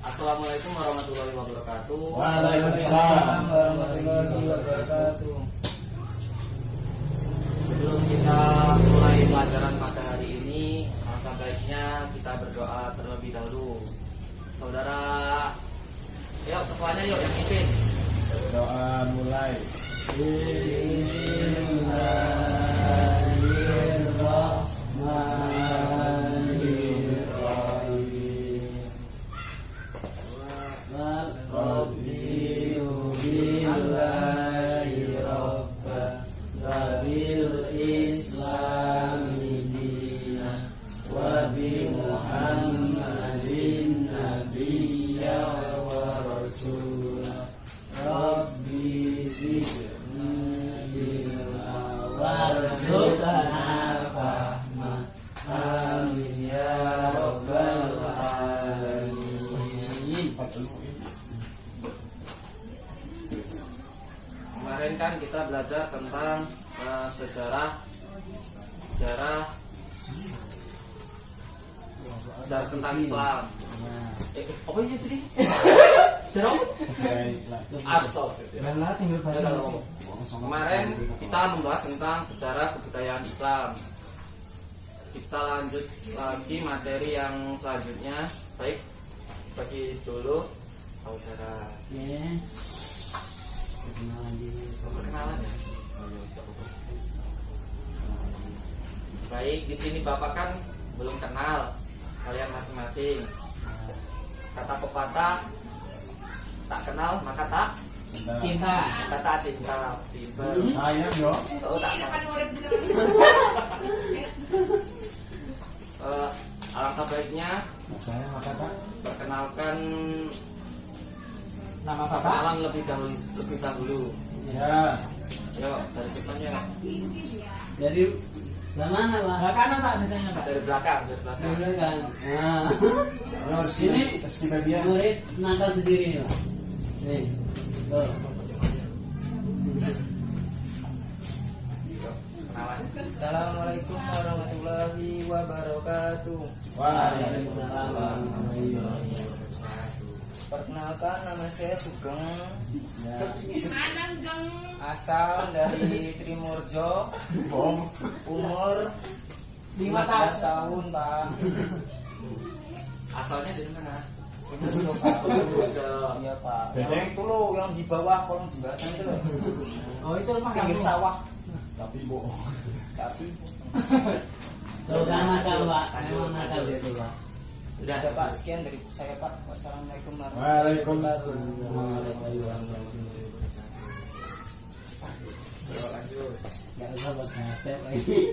Assalamualaikum warahmatullahi wabarakatuh. Waalaikumsalam warahmatullahi wabarakatuh. Sebelum kita mulai pelajaran pada hari ini, alangkah baiknya kita berdoa terlebih dahulu. Saudara, yuk ketuanya yuk yang pimpin. Doa mulai. Kemarin kan kita belajar tentang sejarah tentang Islam. Apa itu tadi? Sejarah? Astagfirullah. Kemarin kita membahas tentang sejarah kebudayaan Islam. Kita lanjut lagi materi yang selanjutnya. Baik, bagi dulu saudara. Perkenalan ya. Baik, di sini Bapak kan belum kenal kalian masing-masing. Kata pepatah, tak kenal maka tak cinta. Kata cinta. Sayang yo. Oh, tak alangkah baiknya Sayang maka tak. perkenalkan Nama Bapak? kenalan lebih dahulu. Ya. Yuk, dari depannya. Dari mana Pak? Kanan Pak, misalnya Pak. Dari belakang, dari belakang. Dari belakang. Nah, Ini ini murid nakal sendiri nih Pak. Nih, tuh. Kenalan. Assalamualaikum warahmatullahi wabarakatuh. Waalaikumsalam. Perkenalkan, nama saya Sugeng, Ananggeng asal dari Trimurjo, Bom. umur 5 15 tahun Pak. Asalnya dari mana? Trimurjo Pak. Bojo. Iya Pak. Bedeng? Yang itu loh, yang di bawah kolong jembatan itu loh. Oh, itu rumah Pinggir kamu. sawah. Tapi bohong. Tapi Tuh kan nakal Pak, memang nakal itu Pak. Udah, udah Pak, sekian dari saya Pak. Wassalamualaikum Waalaikumsalam. Gak usah buat ngasep lagi.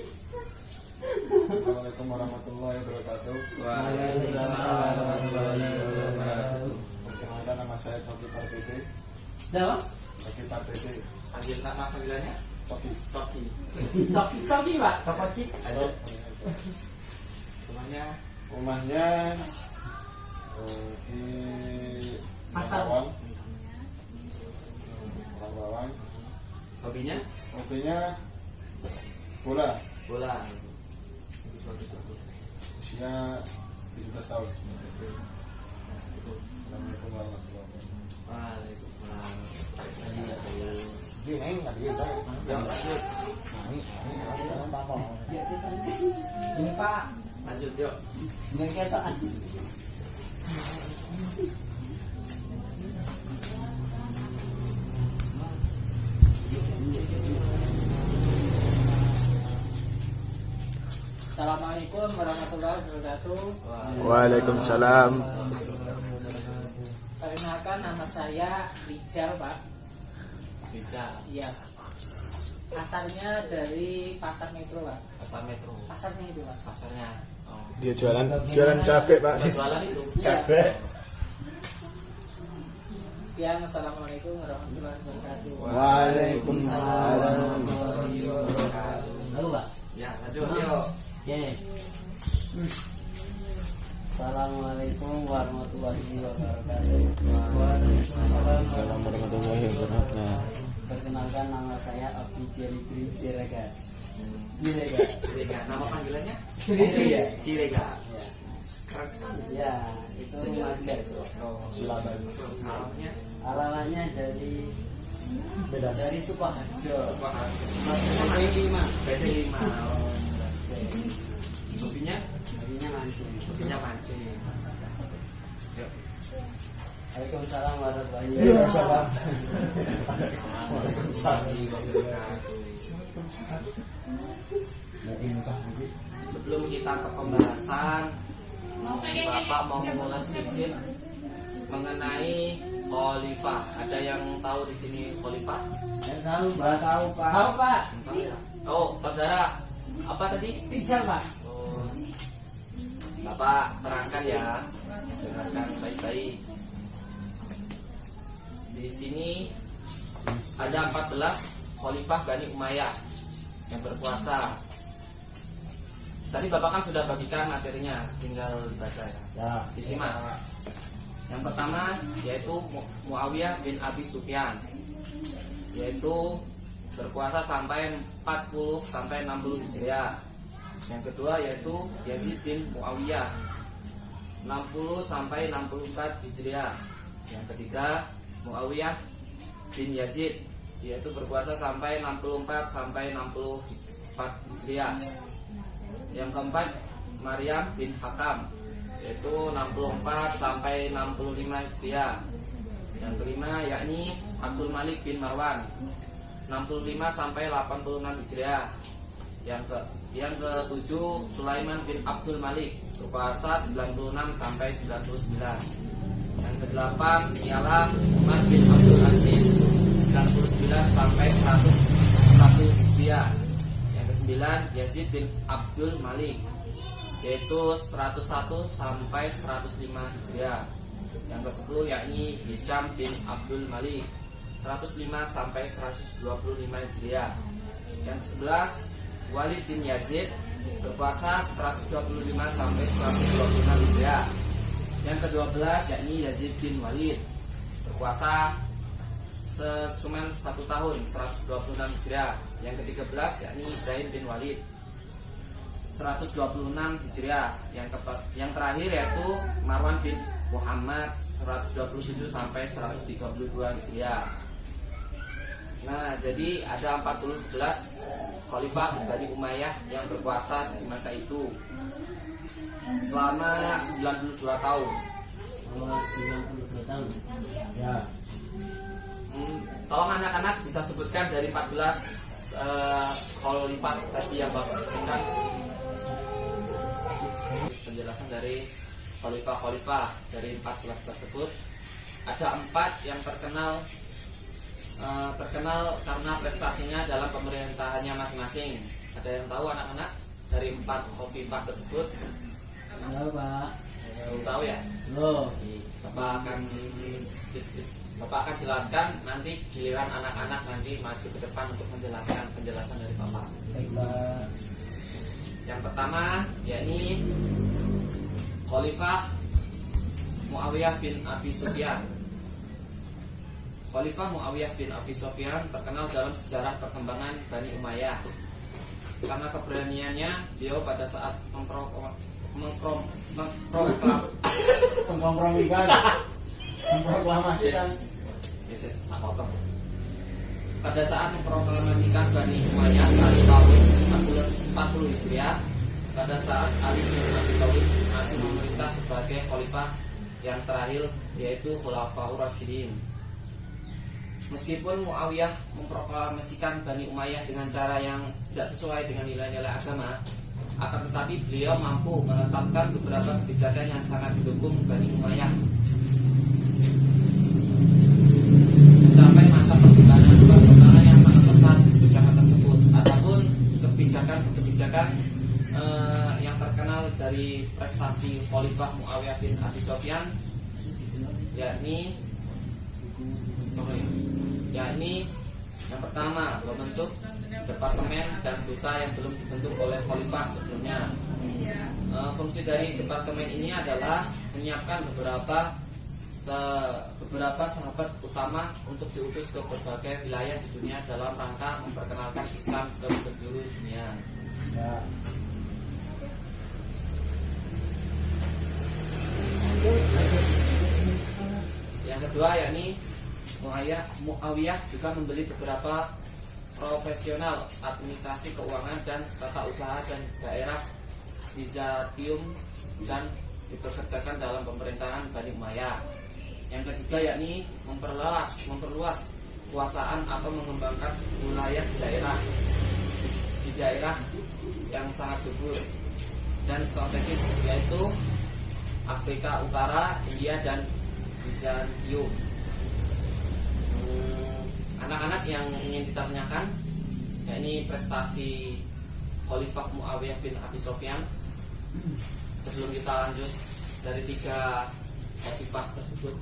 Assalamualaikum warahmatullahi wabarakatuh. Perkenalkan, nama saya Coki Pardede. Siapa? Coki Pardede. panggil nama panggilannya Coki. Coki. Coki Pak, Cokoci. Ayo. Rumahnya Rumahnya di Pasar. Bawang. Bawang. hobinya Hobinya bola. bola. Usia 17 tahun. Assalamualaikum warahmatullahi wabarakatuh. Waalaikumsalam. Gini, nggak bisa. Yang lanjut, ini Pak, lanjut yuk. ini kita Assalamualaikum warahmatullahi wabarakatuh. Waalaikumsalam. Perkenalkan, nama saya Rijal, Pak. Bija. Iya. Asalnya dari Pasar Metro, Pak. Pasar Metro. Pasarnya itu, Pak. Pasarnya. Oh. Dia jualan cabai, Pak. Jualan itu. Cabai. Sekian, assalamualaikum warahmatullahi wabarakatuh. Waalaikumsalam. Lalu Pak. Ya, lanjut yuk. Oke. Assalamualaikum warahmatullahi wabarakatuh. Waalaikumsalam warahmatullahi wabarakatuh. Perkenalkan, nama saya Abdi Jelitri Siregar. Sirega. Nama panggilannya? Siregar. Sirega. Ya. Keren sekali. Ya, itu marga. Oh. Alamnya. Alamannya dari Sukoharjo. PT5. PT5. Hobinya? Hobinya mancing. Hobinya mancing. Yuk. Waalaikumsalam warahmatullahi Waalaikumsalam. Sebelum kita ke pembahasan, Bapak mau mengulas sedikit mengenai khalifah. Ada yang tahu di sini khalifah? Ya, tahu Pak. Tahu, Pak. Tahu ya? Oh, saudara, apa tadi? Rijal, Pak. Oh, Bapak terangkan ya, dengarkan baik-baik. Di sini ada 14 khalifah Bani Umayyah yang berkuasa. Tadi Bapak kan sudah bagikan materinya, tinggal dibaca ya. Ya. Disimak. Yang pertama yaitu Muawiyah bin Abi Sufyan, yaitu berkuasa sampai 40 sampai 60 Hijriah. Yang kedua yaitu Yazid bin Muawiyah, 60 sampai 64 Hijriah. Yang ketiga Muawiyah bin Yazid, yaitu berkuasa sampai 64 sampai 64 Hijriah. Yang keempat Maryam bin Hakam, yaitu 64 sampai 65 Hijriah. Yang kelima yakni Abdul Malik bin Marwan, 65 sampai 86 Hijriah. Yang ketujuh Sulaiman bin Abdul Malik, berkuasa 96 sampai 99. Yang kedelapan ialah Umar bin Abdul Aziz, 99 sampai 101 Hijriah. Yang kesembilan Yazid bin Abdul Malik, yaitu 101 sampai 105 Hijriah. Yang ke-10 yakni Hisham bin Abdul Malik, 105 sampai 125 Hijriah. Yang ke-11 Walid bin Yazid, berkuasa 125 sampai 126 Hijriah. Yang ke-12 yakni Yazid bin Walid, berkuasa cuma 1 tahun, 126 Hijriah. Yang ke-13 yakni Ibrahim bin Walid, 126 Hijriah. Yang terakhir yaitu Marwan bin Muhammad, 127 sampai 132 Hijriah. Nah, jadi ada 11 khalifah Bani Umayyah yang berkuasa di masa itu selama 92 tahun. Oh, 92 tahun. Ya. Tolong anak-anak bisa sebutkan dari 14 khalifah tadi yang Bapak sebutkan. Penjelasan dari khalifah-khalifah dari 14 tersebut, ada 4 yang terkenal karena prestasinya dalam pemerintahannya masing-masing. Ada yang tahu anak-anak dari 4 khalifah tersebut? Halo Pak. Belum tahu ya? Loh. Bapak akan jelaskan, nanti giliran anak-anak nanti maju ke depan untuk menjelaskan penjelasan dari Bapak. Baik Pak. Yang pertama yakni Khalifah Muawiyah bin Abi Sufyan. Khalifah Muawiyah bin Abi Sufyan terkenal dalam sejarah perkembangan Bani Umayyah karena keberaniannya. Beliau pada saat memproklamasikan pada saat memproklamasikan Bani Umayyah pada tahun 40 Hijriah, pada saat Ali bin Abi Thalib masih memerintah sebagai khalifah yang terakhir, yaitu Khulafaur Rasyidin. Meskipun Muawiyah memproklamasikan Bani Umayyah dengan cara yang tidak sesuai dengan nilai-nilai agama, Akan tetapi beliau mampu menetapkan beberapa kebijakan yang sangat didukung Bani Umayyah sampai masa perkembangan yang sangat pesat kebijakan tersebut. Adapun kebijakan yang terkenal dari prestasi Khalifah Muawiyah bin Abi Sufyan yakni yang pertama membentuk departemen dan duta yang belum dibentuk oleh Khalifah sebelumnya. Fungsi dari departemen ini adalah menyiapkan beberapa sahabat utama untuk diutus ke berbagai wilayah di dunia dalam rangka memperkenalkan Islam ke penjuru dunia. Ya. Yang kedua yakni Muawiyah juga membeli beberapa profesional administrasi keuangan dan tata usaha dan daerah Bizantium dan dipekerjakan dalam pemerintahan Bani Umayyah. Yang ketiga yakni memperluas kekuasaan atau mengembangkan wilayah di daerah yang sangat subur dan strategis, yaitu Afrika Utara, India dan Bizantium. Anak-anak yang ingin ditanyakan, yakni prestasi Khalifah Muawiyah bin Abi Sufyan. Sebelum kita lanjut dari 3 khalifah tersebut,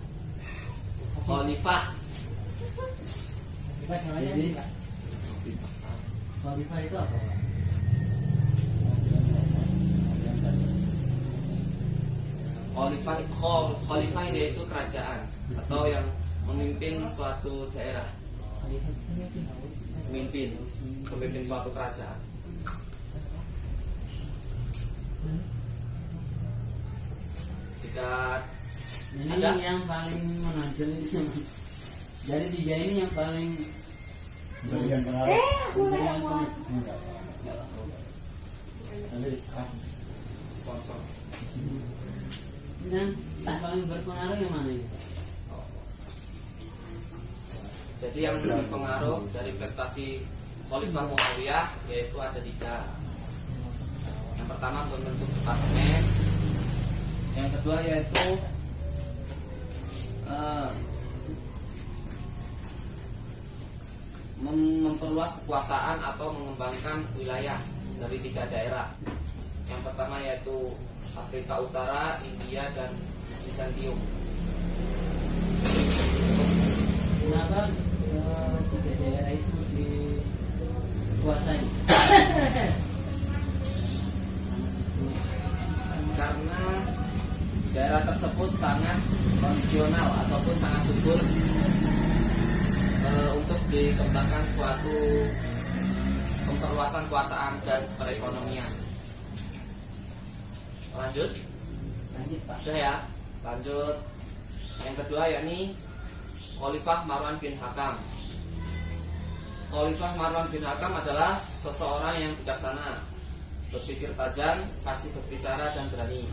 Khalifah Jadi Khalifah itu apa? Khalifah yaitu kerajaan atau yang memimpin suatu daerah, pemimpin suatu kerajaan. Jika Ini ada yang paling menonjol ini. Dari 3 ini yang paling Berikan pengaruh. sponsor, yang paling berpengaruh yang mana ini? jadi yang berpengaruh dari prestasi Khalifah Muawiyah yaitu ada 3. Yang pertama membentuk departemen, yang kedua yaitu memperluas kekuasaan atau mengembangkan wilayah dari 3 daerah. Yang pertama yaitu Afrika Utara, India dan Bizantium. Kenapa 3 daerah itu dikuasai? Karena daerah tersebut sangat kondisional ataupun sangat subur untuk dikembangkan suatu memperluasan kekuasaan dan perekonomian. Lanjut Pak. Sudah ya, lanjut. Yang kedua yakni Khalifah Marwan bin Hakam. Khalifah Marwan bin Hakam adalah seseorang yang bijaksana, berpikir tajam, fasih berbicara dan berani.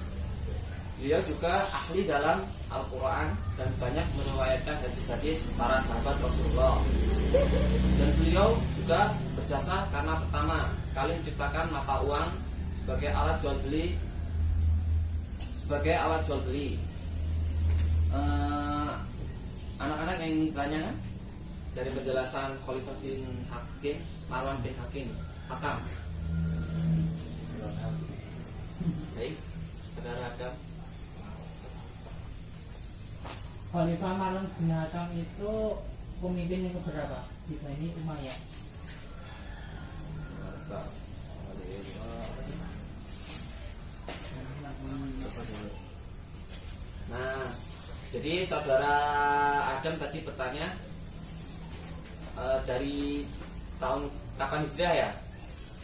Beliau juga ahli dalam Al-Quran dan banyak meriwayatkan hadis-hadis para sahabat Rasulullah. Dan beliau juga berjasa karena pertama kali menciptakan mata uang sebagai alat jual beli. Anak-anak yang ingin tanya kan dari penjelasan Khalifah bin Hakim, Marwan bin Hakam. Baik, saudara Adam. Khalifah Marwan bin Hakam itu pemimpin yang keberapa di Bani Umayyah? Nah, jadi saudara Adam tadi bertanya dari tahun kapan hijrah ya?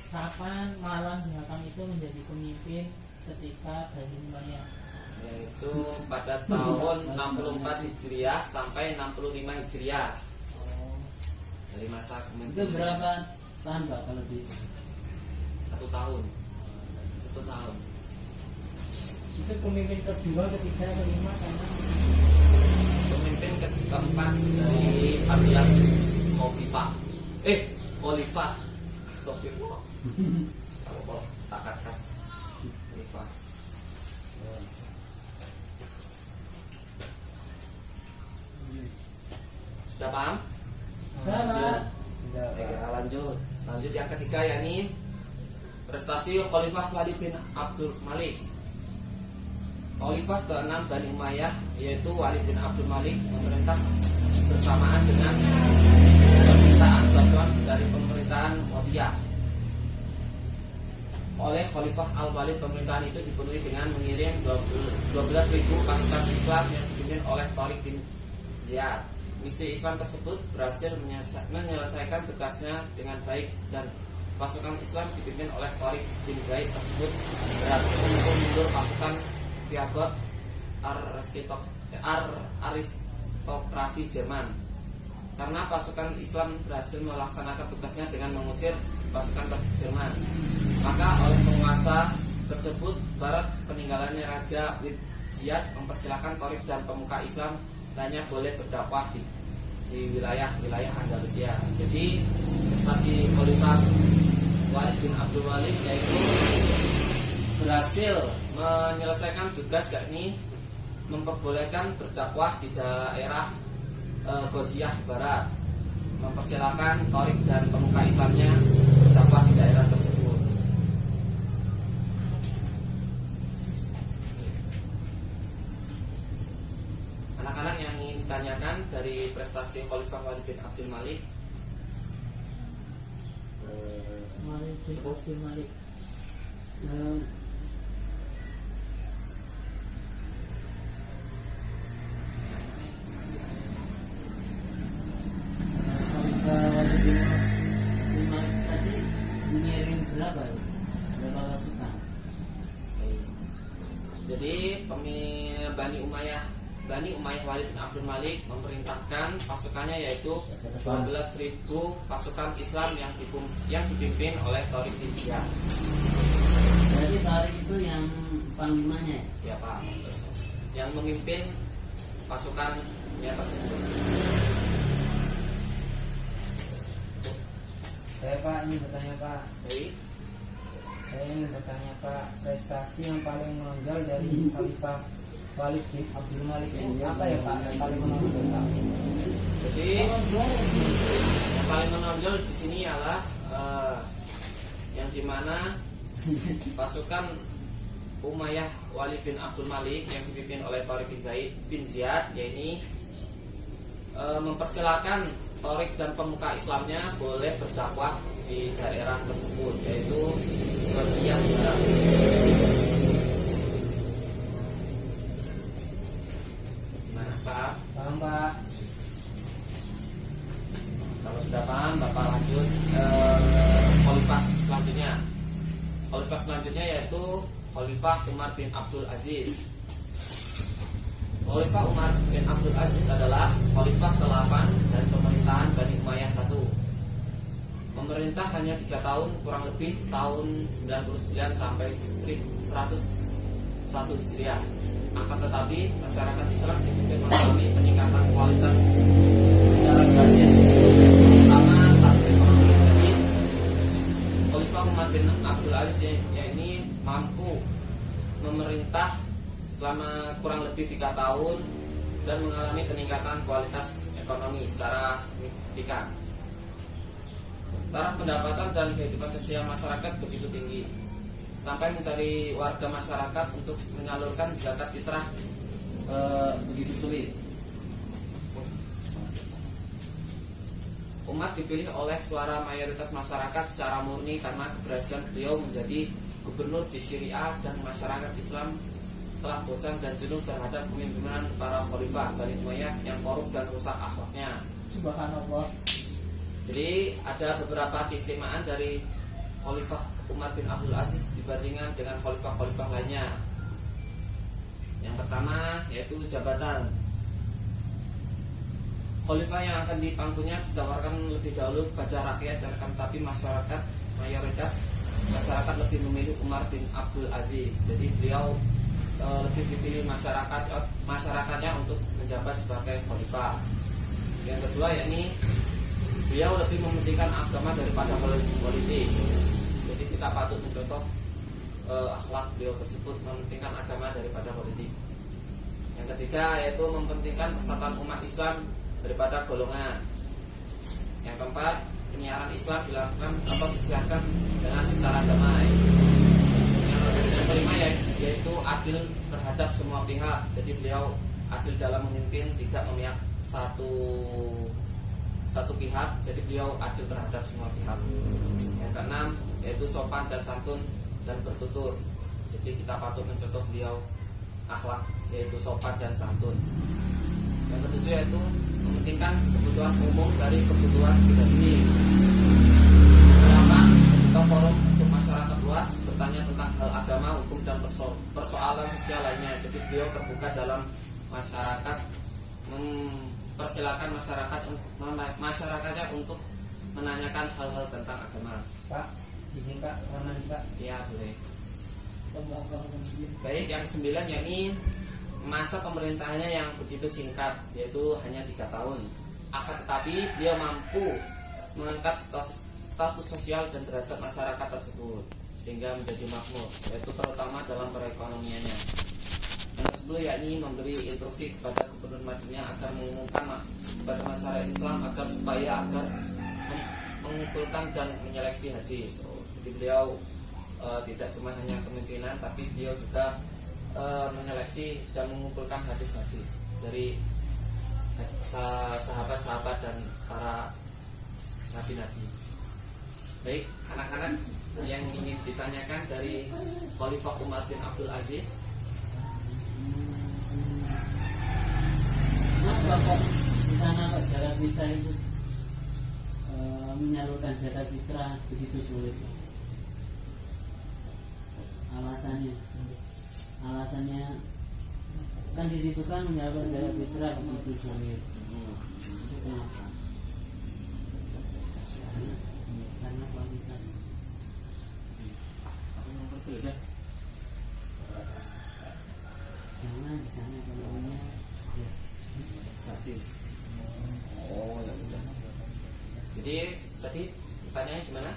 Kapan Marwan bin Hakam itu menjadi pemimpin ketika Bani Umayyah? Yaitu pada tahun 64 Hijriah sampai 65 Hijriah. Dari masa Itu kepemimpinan berapa tahun Pak kalau di 1 tahun. 1 tahun. Itu pemimpin kedua, ketiga, kelima, karena Pemimpin keempat dari Abilas Khalifah. Astagfirullah. Setakat. Sudah paham? Pak. Oke, lanjut. Lanjut yang ketiga yakni prestasi Khalifah Walid bin Abdul Malik. Khalifah ke-6 Bani Umayyah yaitu Walid bin Abdul Malik memerintah bersamaan dengan permintaan bantuan dari pemerintahan Wadiyah. Oleh Khalifah Al-Walid, pemerintahan itu dipenuhi dengan mengirim 12.000 pasukan Islam yang dipimpin oleh Tariq bin Ziyad. Misi Islam tersebut berhasil menyelesaikan tugasnya dengan baik dan pasukan Islam dipimpin oleh Tariq bin Zaid tersebut berhasil memukul mundur pasukan Piagot aristokrasi Jerman. Karena pasukan Islam berhasil melaksanakan tugasnya dengan mengusir pasukan Jerman, maka oleh penguasa tersebut barat peninggalannya Raja Ziyad mempersilahkan Tariq dan pemuka Islam lainnya boleh berdakwah di wilayah-wilayah Andalusia. Jadi prestasi Khalifah Walid bin Abdul Malik yaitu berhasil menyelesaikan tugas yakni memperbolehkan berdakwah di daerah Ghaziah Barat, mempersilahkan Tariq dan pemuka Islamnya berdakwah di daerah tersebut. Anak-anak yang ingin ditanyakan dari prestasi Khalifah Walid bin Abdul Malik? Malik bin Abdul Malik. Tadi mengirim berapa pasukan? Jadi Bani Umayyah Walid bin Abdul Malik memerintahkan pasukannya yaitu 12.000 pasukan Islam yang dipimpin oleh Tariq bin Ziyad. Jadi Tariq itu yang panglimanya ya? Ya Pak, yang memimpin pasukannya tersebut. Saya Pak ingin bertanya Pak. Jadi Saya ingin bertanya Pak, prestasi yang paling menonjol dari Khalifah Walid bin Abdul Malik ini apa ya Pak yang paling menonjol Pak? Jadi yang paling menonjol di sini ialah yang dimana pasukan Umayyah Walid bin Abdul Malik yang dipimpin oleh Tariq bin Ziyad yaitu mempersilahkan Tariq dan pemuka Islamnya boleh berdakwah di daerah tersebut yaitu Ghaziah Barat. Gimana Pak? Paham Pak? Kalau sudah paham, Bapak lanjut Khalifah selanjutnya. Khalifah selanjutnya yaitu Khalifah Umar bin Abdul Aziz. Khalifah Umar bin Abdul Aziz adalah Khalifah ke-8 dari pemerintahan Bani Umayyah 1. Memerintah hanya 3 tahun, kurang lebih tahun 99 sampai 101 Hijriah. Akan tetapi masyarakat Islam dipimpin mengalami peningkatan kualitas secara gratis, terutama status ekonomi. Jadi Khalifah Umar bin Abdul Aziz ini mampu memerintah selama kurang lebih 3 tahun dan mengalami peningkatan kualitas ekonomi secara signifikan. Taraf pendapatan dan kehidupan sosial masyarakat begitu tinggi sampai mencari warga masyarakat untuk menyalurkan zakat fitrah begitu sulit. Umat dipilih oleh suara mayoritas masyarakat secara murni karena keberhasilan beliau menjadi gubernur di Syria dan masyarakat Islam telah bosan dan jenuh terhadap kepemimpinan para khalifah Bani Umayyah yang korup dan rusak akhlaknya. Subhanallah. Jadi ada beberapa keistimewaan dari Khalifah Umar bin Abdul Aziz dibandingkan dengan khalifah-khalifah lainnya. Yang pertama yaitu jabatan. Khalifah yang akan dipangkunya ditawarkan lebih dahulu pada rakyat, akan tapi mayoritas masyarakat lebih memilih Umar bin Abdul Aziz. Jadi beliau lebih dipilih masyarakatnya untuk menjabat sebagai khalifah. Yang kedua yakni beliau lebih mementingkan agama daripada politik. Jadi kita patut mencontoh akhlak beliau tersebut, mementingkan agama daripada politik. Yang ketiga yaitu mementingkan persatuan umat Islam daripada golongan. Yang keempat, penyiaran Islam dilakukan atau disiarkan dengan secara damai. Yang kelima yaitu adil terhadap semua pihak. Jadi beliau adil dalam memimpin, tidak memihak satu pihak. Jadi beliau adil terhadap semua pihak. Yang keenam yaitu sopan dan santun dan bertutur. Jadi kita patut mencontoh beliau akhlak yaitu sopan dan santun. Yang ketujuh yaitu mementingkan kebutuhan umum dari kebutuhan pribadi. Kedelapan, membuka forum untuk masyarakat luas bertanya tentang hal agama, hukum dan persoalan sosial lainnya. Jadi beliau terbuka dalam masyarakat, mempersilakan masyarakatnya untuk menanyakan hal-hal tentang agama. Pak, izin Pak, mana Pak? Ya boleh. Baik, yang kesembilan yakni masa pemerintahannya yang begitu singkat, yaitu hanya 3 tahun. Akan tetapi beliau mampu mengangkat status sosial dan derajat masyarakat tersebut sehingga menjadi makmur, yaitu terutama dalam perekonomiannya. Yang ke-10 yakni memberi instruksi kepada Gubernur Madinah agar mengumumkan kepada masyarakat Islam agar mengumpulkan dan menyeleksi hadis. Jadi beliau tidak cuma hanya kepemimpinan, tapi beliau juga menyeleksi dan mengumpulkan hadis-hadis dari sahabat-sahabat dan para nabi-nabi. Baik, anak-anak yang ingin ditanyakan dari Khalifah Umar bin Abdul Aziz. Kenapa kok di sana kok zakat fitrah itu menyalurkan zakat fitrah begitu sulit? Alasannya kan di situ kan menyalurkan zakat fitrah begitu sulit. Itu kenapa? Karena kualitas. Karena di sana ekonominya Sasis. Oh ya sudah. Jadi tadi pertanyaannya gimana?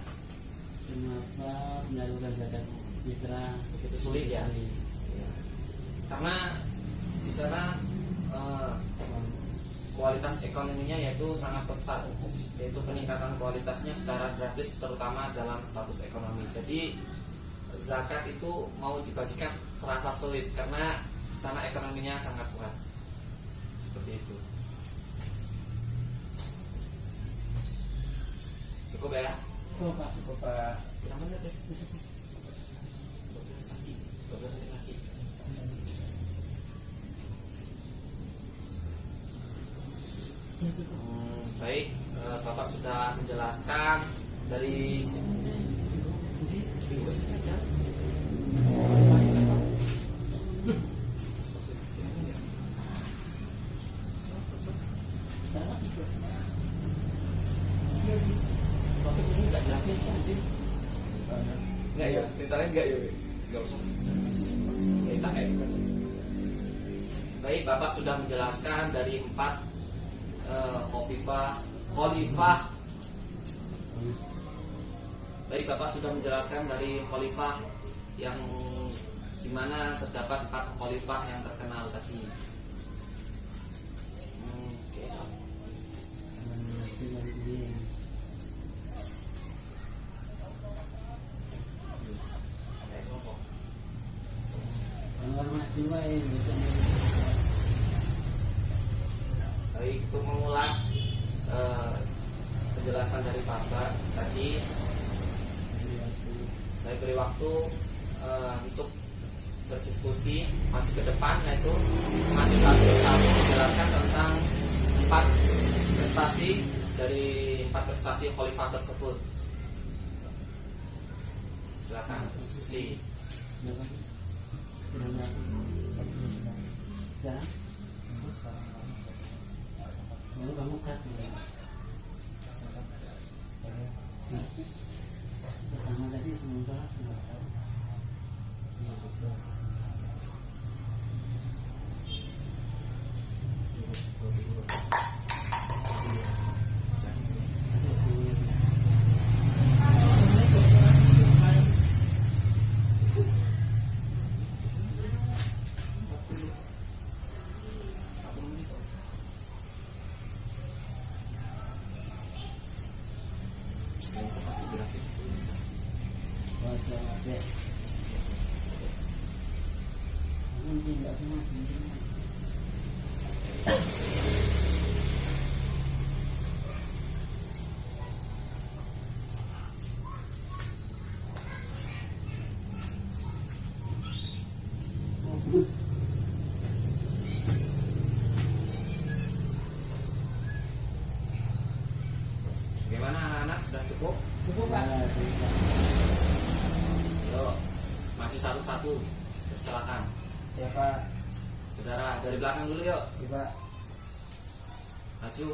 kenapa menyalurkan zakat fitrah Begitu sulit ya? Ya. Karena di sana kualitas ekonominya yaitu sangat pesat, yaitu peningkatan kualitasnya secara drastis terutama dalam status ekonomi. Jadi zakat itu mau dibagikan terasa sulit karena di sana ekonominya sangat kuat. Seperti itu. Cukup ya? Oh, Pak. Cukup Pak. Berapa menit tes? 12 lagi. Baik, Bapak sudah menjelaskan dari Enggak ya, ceritanya enggak ya. Enggak usah. Cerita Baik, Bapak sudah menjelaskan dari 4 khalifah. Baik, Bapak sudah menjelaskan dari khalifah yang dimana terdapat 4 khalifah yang terkenal tadi. Baik, untuk mengulas penjelasan dari Bapak tadi, saya beri waktu untuk berdiskusi maju ke depan, yaitu maju satu menjelaskan tentang 4 prestasi dari 4 prestasi khalifah tersebut. Silakan diskusi. Sekarang baru kamu cut pertama tadi sementara Oke. Mungkin enggak semua. Bagaimana anak-anak, sudah cukup? Cukup Pak. Yuk, maju satu-satu. Silakan. Siapa? Saudara dari belakang dulu yuk. Coba. Maju.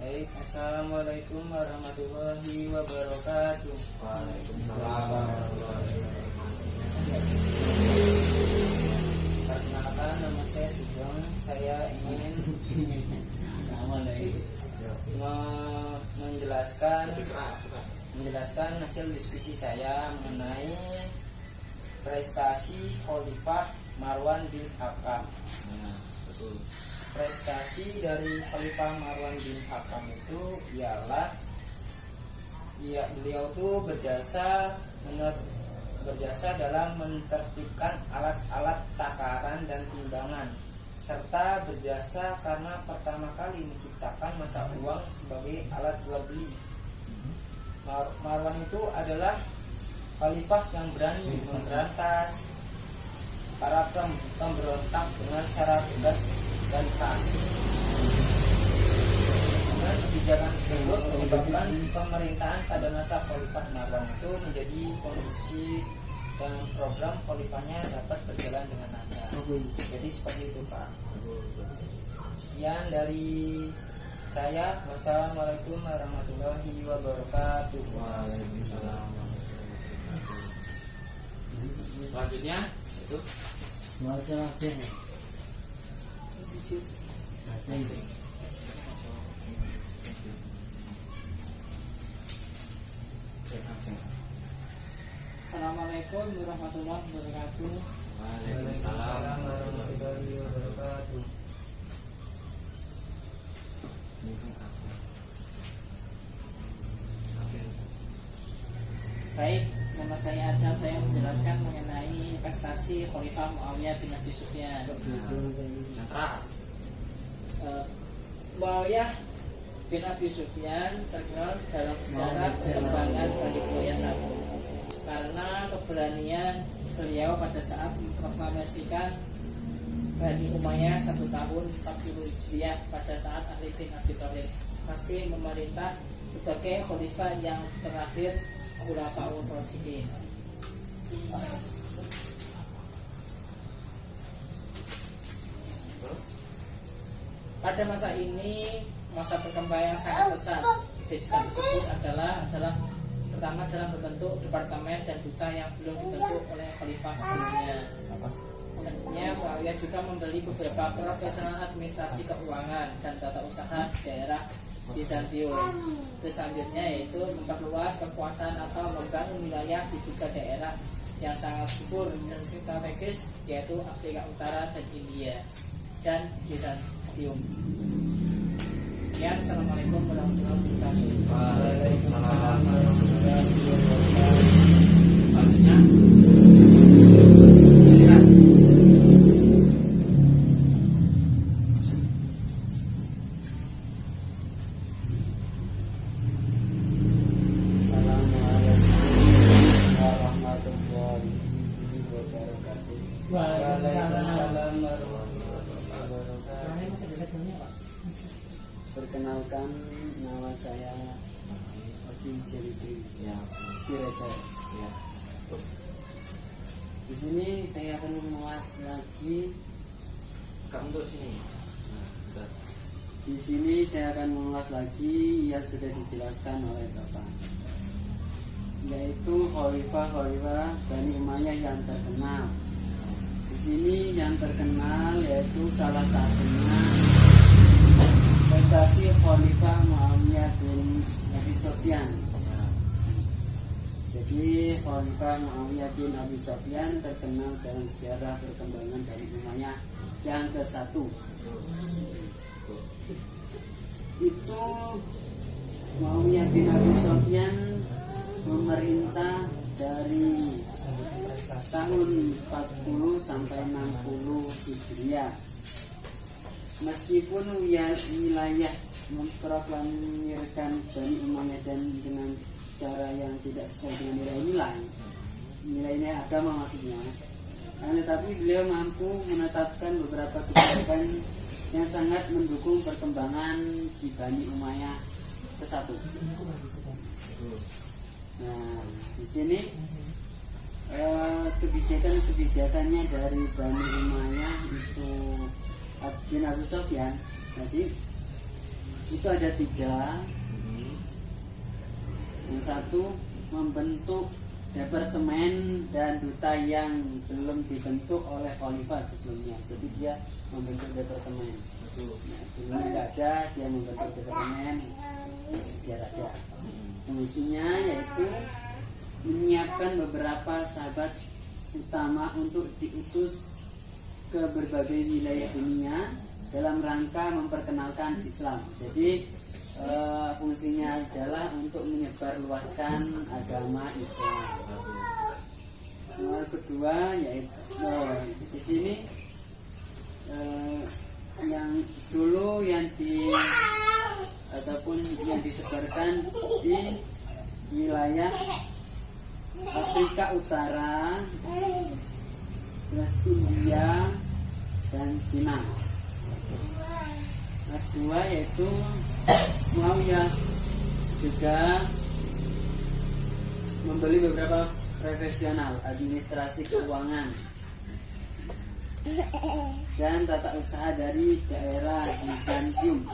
Baik, assalamualaikum warahmatullahi wabarakatuh. Waalaikumsalam warahmatullahi Perkenalkan, nama saya Sugeng. Saya ingin menjelaskan hasil diskusi saya mengenai prestasi Khalifah Marwan bin Hakam. Betul. Prestasi dari Khalifah Marwan bin Hakam itu ialah beliau tuh berjasa dalam menertibkan alat-alat takaran dan timbangan, serta berjasa karena pertama kali menciptakan mata uang sebagai alat jual beli. Marwan itu adalah khalifah yang berani memberantas para pemberontak dengan secara tegas dan keras. Dengan kebijakan tersebut menyebabkan pemerintahan pada masa Khalifah Marwan itu menjadi kondusif dan program khalifahnya dapat berjalan dengan lancar. Jadi seperti itu Pak. Sekian dari saya. Wassalamualaikum warahmatullahi wabarakatuh. Waalaikumsalam warahmatullahi wabarakatuh. Selanjutnya itu Baca aja. Asing. Assalamualaikum warahmatullahi wabarakatuh. Waalaikumsalam warahmatullahi wabarakatuh. Baik, nama saya Adam. Saya menjelaskan mengenai prestasi Khalifah Muawiyah bin Abi Sufyan. yang keras. Muawiyah bin Abi Sufyan terkenal dalam sejarah perkembangan Bani Umayyah I karena keberanian beliau pada saat memproklamasikan Bani Umayyah 1 tahun 40 Hijriah pada saat Ali bin Abi Thalib masih memerintah sebagai khalifah yang terakhir Khulafaur Rasyidin. Pada masa ini, masa perkembangan yang sangat pesat. Kebijakan tersebut adalah pertama dalam berbentuk departemen dan duta yang belum dibentuk oleh khalifah sebelumnya. Selanjutnya, Muawiyah juga membeli beberapa profesional administrasi keuangan dan tata usaha di daerah Bizantium. Selanjutnya yaitu memperluas kekuasaan atau membangun wilayah di 3 daerah yang sangat subur dan strategis, yaitu Afrika Utara dan India dan Bizantium. Sekian, assalamualaikum warahmatullahi wabarakatuh. Waalaikumsalam warahmatullahi wabarakatuh. Selanjutnya silakan. Waalaikumsalam warahmatullahi wabarakatuh. Perkenalkan, nama saya Odin Jelitri Ya, Siregar. ya. Di sini saya akan mengulas lagi. Kamu tuh sini. Nah, bentar. Di sini saya akan mengulas lagi yang sudah dijelaskan oleh Bapak, yaitu khalifah Bani Umayyah yang terkenal. Di sini yang terkenal yaitu salah satunya prestasi Khalifah Muawiyah bin Abi Sufyan. Jadi Khalifah Muawiyah bin Abi Sufyan terkenal dalam sejarah perkembangan dari Umayyah yang ke-1. Itu Muawiyah bin Abi Sufyan memerintah dari tahun 40 sampai 60 Hijriah. Meskipun wilayah memproklamirkan Bani Umayyah dan dengan cara yang tidak sesuai dengan nilai agama maksudnya, tetapi beliau mampu menetapkan beberapa kebijakan yang sangat mendukung perkembangan di Bani Umayyah ke-1. Nah, di sini kebijakannya dari Bani Umayyah itu bin Abu Sufyan tadi itu ada 3. Yang satu, membentuk departemen dan duta yang belum dibentuk oleh khalifah sebelumnya. Jadi dia membentuk departemen. Dulu tidak ada, dia membentuk departemen. Biar ada. Fungsinya yaitu menyiapkan beberapa sahabat utama untuk diutus ke berbagai wilayah dunia dalam rangka memperkenalkan Islam. Jadi fungsinya adalah untuk menyebarluaskan agama Islam. Yang kedua yaitu di sini yang dulu yang disebarkan di wilayah Afrika Utara, India dan Cina. Kedua yaitu Muawiyah juga membeli beberapa profesional administrasi keuangan dan tata usaha dari daerah Bizantium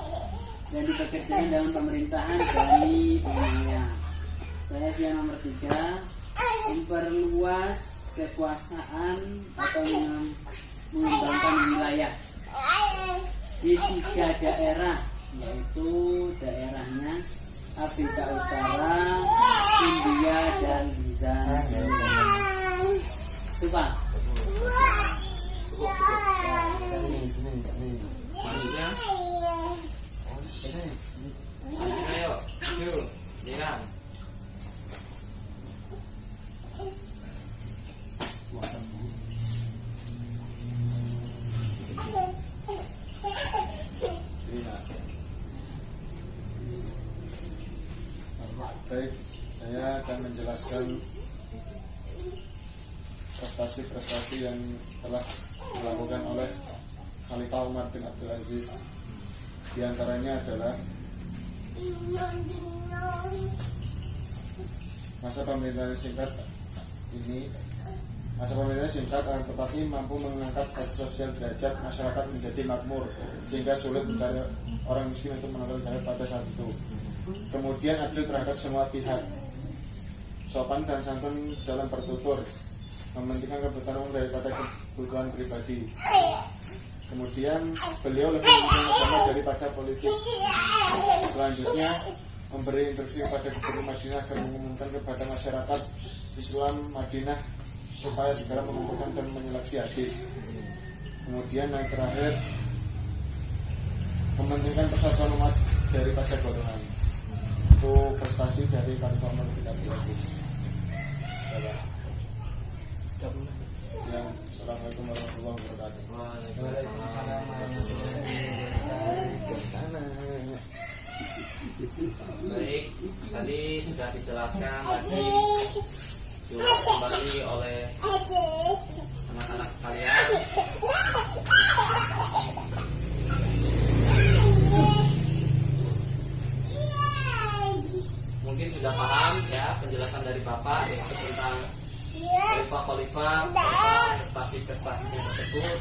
yang dipekerjakan dalam pemerintahan Bani Umayyah. Yang nomor 3, memperluas kekuasaan atau mengembangkan wilayah di 3 daerah, yaitu daerahnya Afrika Utara, India dan Bizantium. Itu Pak. Selanjutnya, ayo, yuk, Dilan. Baik, saya akan menjelaskan prestasi-prestasi yang telah dilakukan oleh Khalifah Umar bin Abdul Aziz. Di antaranya adalah masa pemerintahan singkat tetapi mampu mengangkat status sosial derajat masyarakat menjadi makmur sehingga sulit mencari orang miskin untuk mengeluarkan zakat pada saat itu. Kemudian adil terhadap semua pihak, sopan dan santun dalam bertutur, mementingkan kebutuhan umum daripada kebutuhan pribadi. Kemudian beliau lebih mementingkan agama daripada politik. Selanjutnya memberi instruksi kepada Gubernur Madinah agar mengumumkan kepada masyarakat Islam Madinah supaya segera mengumpulkan dan menyeleksi hadis. Kemudian yang terakhir, mementingkan persatuan umat daripada golongan. Itu prestasi dari Khalifah Umar bin Abdul Aziz. Assalamualaikum warahmatullahi wabarakatuh. Baik, tadi sudah dijelaskan lagi, diulas kembali oleh anak-anak sekalian. Mungkin sudah paham ya penjelasan dari Bapak yaitu tentang khalifah-khalifah serta prestasi-prestasinya tersebut.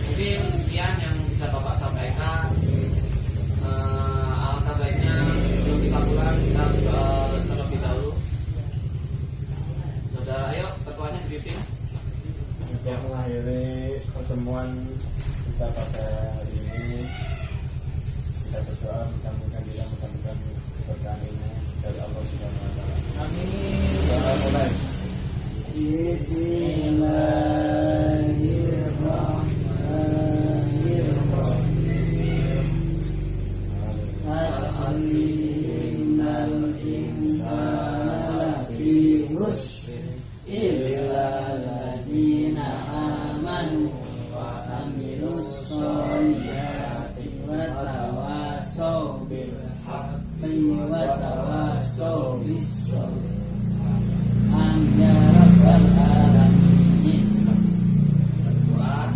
Mungkin sekian yang bisa Bapak sampaikan. Alangkah baiknya sebelum kita pulang kita terlebih dahulu. Saudara, ayo ketuanya dipimpin. Untuk mengakhiri pertemuan kita pada hari ini, kita berdoa mudah-mudahan keberkahan ilmu dari Allah Subhanahu wa taala. Amin. Doa mulai. Bismillahirrahmanirrahim. Innal insana lafi khusr illa alladziina aamanu wa amilus sholihati wa tawassaw bil haqqi wa tawassaw bis sabr. Amin ya rabbal alamin. Doa.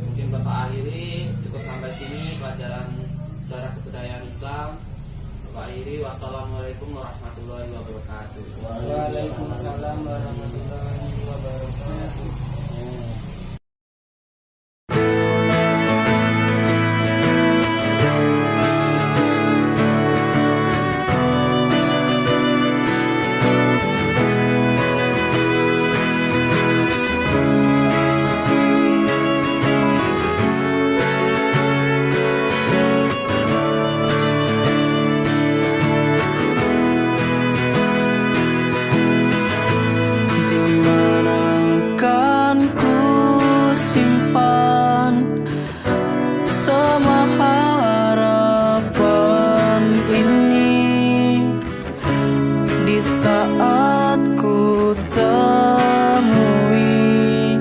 Mungkin Bapak akhiri, cukup sampai sini pelajaran sejarah kebudayaan Islam. Bapak akhiri, wassalamualaikum warahmatullahi wabarakatuh. Waalaikumsalam warahmatullahi wabarakatuh. Saat ku temui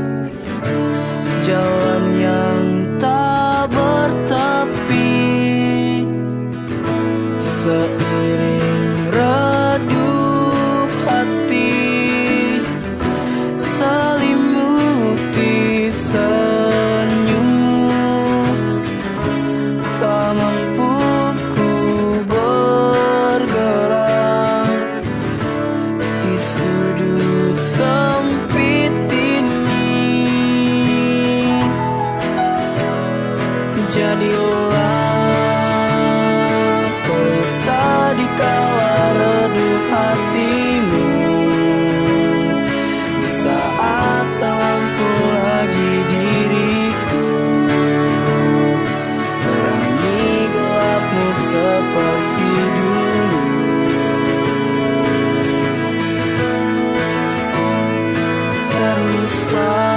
jalan yang tak bertepi, seiring redup hati selimuti senyummu, tak mampu ku bergerak di sudut sempit ini. Jadilah pelita di kala redup hatimu, di saat tak lampu lagi diriku, terangi gelapmu seperti dulu. Teruslah